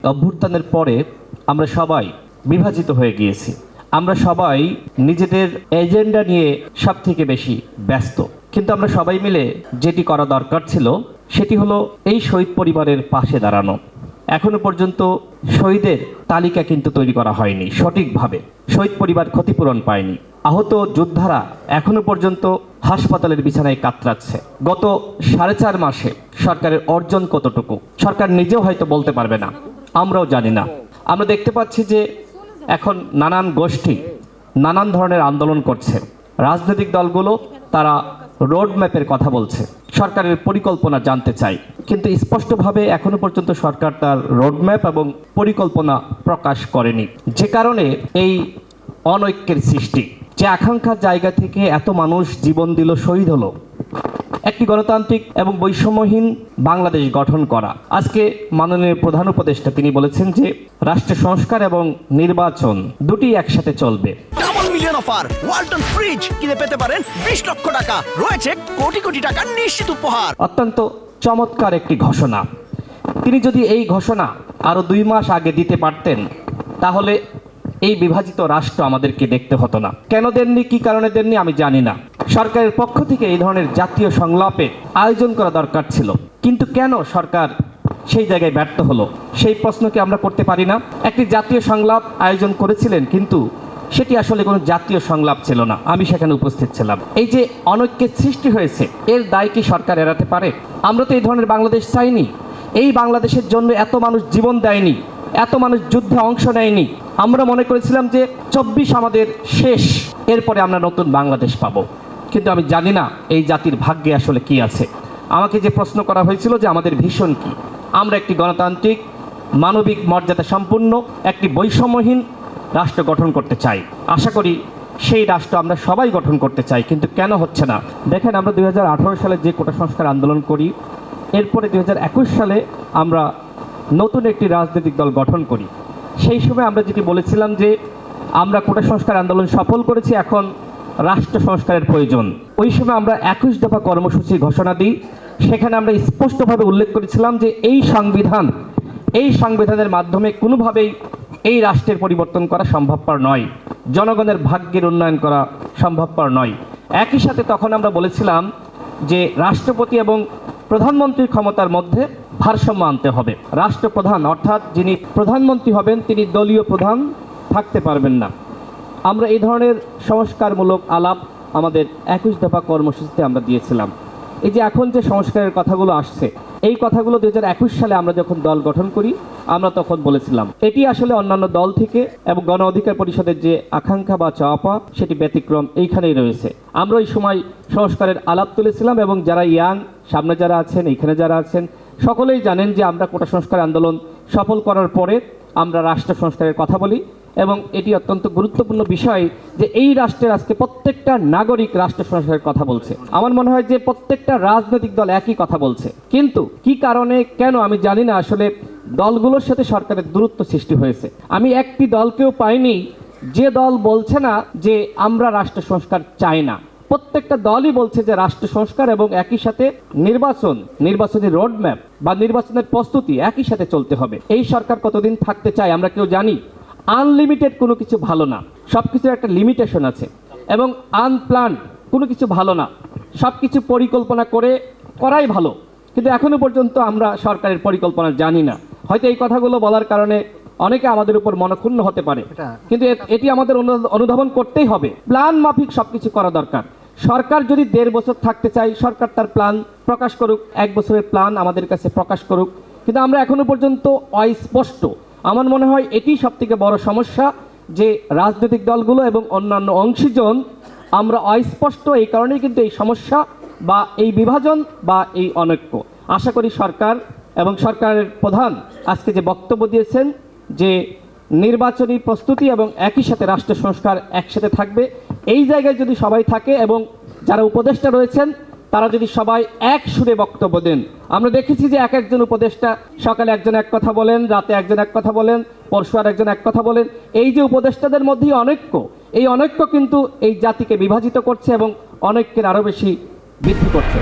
অভ্যুত্থানের পরে আমরা সবাই বিভাজিত হয়ে গিয়েছি। আমরা সবাই নিজেদের এজেন্ডা নিয়ে সবথেকে বেশি ব্যস্ত। কিন্তু আমরা সবাই মিলে যেটি করা দরকার ছিল সেটি হলো এই শহীদ পরিবারের পাশে দাঁড়ানো। এখনো পর্যন্ত শহীদের তালিকা কিন্তু তৈরি করা হয়নি সঠিকভাবে। শহীদ পরিবার ক্ষতিপূরণ পায়নি। আহত যোদ্ধারা এখনো পর্যন্ত হাসপাতালের বিছানায় কাতরাচ্ছে। গত 4.5 মাসে সরকারের অর্জন কতটুকু সরকার নিজেও হয়তো বলতে পারবে না, আমরাও জানি না। আমরা দেখতে পাচ্ছি যে এখন নানান গোষ্ঠী নানান ধরনের আন্দোলন করছে। রাজনৈতিক দলগুলো তারা রোড ম্যাপের কথা বলছে, সরকারের পরিকল্পনা জানতে চাই, কিন্তু স্পষ্টভাবে এখনো পর্যন্ত সরকার তার রোডম্যাপ এবং পরিকল্পনা প্রকাশ করেনি। যে কারণে এই অনৈক্যের সৃষ্টি, যে আকাঙ্ক্ষার জায়গা থেকে এত মানুষ জীবন দিল, শহীদ হলো একটি গণতান্ত্রিক এবং বৈষম্যহীন বাংলাদেশ গঠন করা। আজকে মাননীয় প্রধান উপদেষ্টা তিনি বলেছেন যে রাষ্ট্র সংস্কার এবং নির্বাচন দুটি একসাথে চলবে। Double million offer Walton fridge কিনে পেতে পারেন 20 লক্ষ টাকা, রয়েছে কোটি কোটি টাকার নিশ্চিত উপহার। অত্যন্ত চমৎকার একটি ঘোষণা। তিনি যদি এই ঘোষণা আরো 2 মাস আগে দিতে পারতেন তাহলে এই বিভাজিত রাষ্ট্র আমাদেরকে দেখতে হতো না। কেন দেননি, কি কারণে দেননি আমি জানি না। সরকারের পক্ষ থেকে এই ধরনের জাতীয় সংলাপের আয়োজন করা দরকার ছিল, কিন্তু কেন সরকার সেই জায়গায় ব্যর্থ হলো সেই প্রশ্নকে আমরা করতে পারি না। একটি জাতীয় সংলাপ আয়োজন করেছিলেন, কিন্তু সেটি আসলে কোনো জাতীয় সংলাপ ছিল না। আমি সেখানে উপস্থিত ছিলাম। এই যে অনৈক্যের সৃষ্টি হয়েছে, এর দায় কি সরকার এড়াতে পারে? আমরা তো এই ধরনের বাংলাদেশ চাইনি। এই বাংলাদেশের জন্য এত মানুষ জীবন দেয়নি, এত মানুষ যুদ্ধে অংশ নেয়নি। আমরা মনে করেছিলাম যে 24 আমাদের শেষ, এরপরে আমরা নতুন বাংলাদেশ পাবো। কিন্তু আমি জানি না এই জাতির ভাগ্যে আসলে কি আছে। আমাকে যে প্রশ্ন করা হয়েছিল যে আমাদের ভীষণ কি, আমরা একটি গণতান্ত্রিক মানবিক মর্যাদা সম্পন্ন একটি বৈষম্যহীন রাষ্ট্র গঠন করতে চাই। আশা করি সেই রাষ্ট্র আমরা সবাই গঠন করতে চাই, কিন্তু কেন হচ্ছে না? দেখেন, আমরা 2018 সালে যে কোটা সংস্কার আন্দোলন করি, এরপরে 2021 সালে আমরা নতুন একটি রাজনৈতিক দল গঠন করি। সেই সময় আমরা যেটি বলেছিলাম যে আমরা কোটা সংস্কার আন্দোলন সফল করেছি, এখন রাষ্ট্র সংস্কারের প্রয়োজন। ওই সময় আমরা 21 দফা কর্মসূচি ঘোষণা দিই। সেখানে আমরা স্পষ্টভাবে উল্লেখ করেছিলাম যে এই সংবিধানের মাধ্যমে কোনোভাবেই এই রাষ্ট্রের পরিবর্তন করা সম্ভবপর নয়, জনগণের ভাগ্যের উন্নয়ন করা সম্ভবপর নয়। একই সাথে তখন আমরা বলেছিলাম যে রাষ্ট্রপতি এবং প্রধানমন্ত্রীর ক্ষমতার মধ্যে ভারসাম্য আনতে হবে। রাষ্ট্রপ্রধান অর্থাৎ যিনি প্রধানমন্ত্রী হবেন তিনি দলীয় প্রধান থাকতে পারবেন না। আমরা এই ধরনের সংস্কারমূলক আলাপ আমাদের 21 দফা কর্মসূচিতে আমরা দিয়েছিলাম। এই যে এখন যে সংস্কারের কথাগুলো আসছে, এই কথাগুলো 2021 সালে আমরা যখন দল গঠন করি আমরা তখন বলেছিলাম এটি আসলে অন্যান্য দল থেকে এবং গণ অধিকার পরিষদের যে আকাঙ্ক্ষা বা চাওয়া সেটি ব্যতিক্রম এইখানেই রয়েছে। আমরা ওই সময় সংস্কারের আলাপ তুলেছিলাম এবং যারা ইয়াং, সামনে যারা আছেন, এইখানে যারা আছেন, সকলেই জানেন যে আমরা কোটা সংস্কার আন্দোলন সফল করার পরে আমরা রাষ্ট্র সংস্কারের কথা বলি এবং এটি অত্যন্ত গুরুত্বপূর্ণ বিষয় যে এই রাষ্ট্রের আজকে প্রত্যেকটা নাগরিক রাষ্ট্র সংস্কারের কথা বলছে। আমার মনে হয় যে প্রত্যেকটা রাজনৈতিক দল একই কথা বলছে, কিন্তু কি কারণে কেন আমি জানি না। আসলে দলগুলোর সাথে সরকারের দূরত্ব সৃষ্টি হয়েছে। আমি একটি দলকেও পাইনি যে দল বলছে না যে আমরা রাষ্ট্র সংস্কার চাই না। প্রত্যেকটা দলই বলছে যে রাষ্ট্র সংস্কার এবং একই সাথে নির্বাচনী রোডম্যাপ বা নির্বাচনের প্রস্তুতি একই সাথে চলতে হবে। এই সরকার কতদিন থাকতে চায় আমরা কেউ জানি। আনলিমিটেড কোনো কিছু ভালো না, সব কিছুর একটা লিমিটেশন আছে, এবং আনপ্ল্যান্ড কোনো কিছু ভালো না। সব কিছু পরিকল্পনা করাই ভালো, কিন্তু এখনো পর্যন্ত আমরা সরকারের পরিকল্পনা জানি না। হয়তো এই কথাগুলো বলার কারণে অনেকে আমাদের উপর মনক্ষুণ্ণ হতে পারে, কিন্তু এটি আমাদের অনুধাবন করতেই হবে। প্ল্যান মাফিক সবকিছু করা দরকার। সরকার যদি 1.5 বছর থাকতে চায়, সরকার তার প্ল্যান প্রকাশ করুক, 1 বছরের প্ল্যান আমাদের কাছে প্রকাশ করুক, কিন্তু আমরা এখনো পর্যন্ত অস্পষ্ট। আমার মনে হয় এটি সবথেকে বড় সমস্যা যে রাজনৈতিক দলগুলো এবং অন্যান্য অংশীজন আমরা অস্পষ্ট। এই কারণেই কিন্তু এই সমস্যা বা এই বিভাজন বা এই অনৈক্য। আশা করি সরকার এবং সরকারের প্রধান আজকে যে বক্তব্য দিয়েছেন যে নির্বাচনী প্রস্তুতি এবং একই সাথে রাষ্ট্র সংস্কার একসাথে থাকবে, এই জায়গায় যদি সবাই থাকে এবং যারা উপদেষ্টা রয়েছেন তারা যদি সবাই এক সুরে বক্তব্য দেন। আমরা দেখেছি যে একজন উপদেষ্টা সকালে একজন এক কথা বলেন, রাতে একজন এক কথা বলেন, পরশু আর একজন এক কথা বলেন। এই যে উপদেষ্টাদের মধ্যেই অনৈক্য, এই অনৈক্য কিন্তু এই জাতিকে বিভাজিত করছে এবং অনৈক্যের আরও বেশি বৃদ্ধি করছে।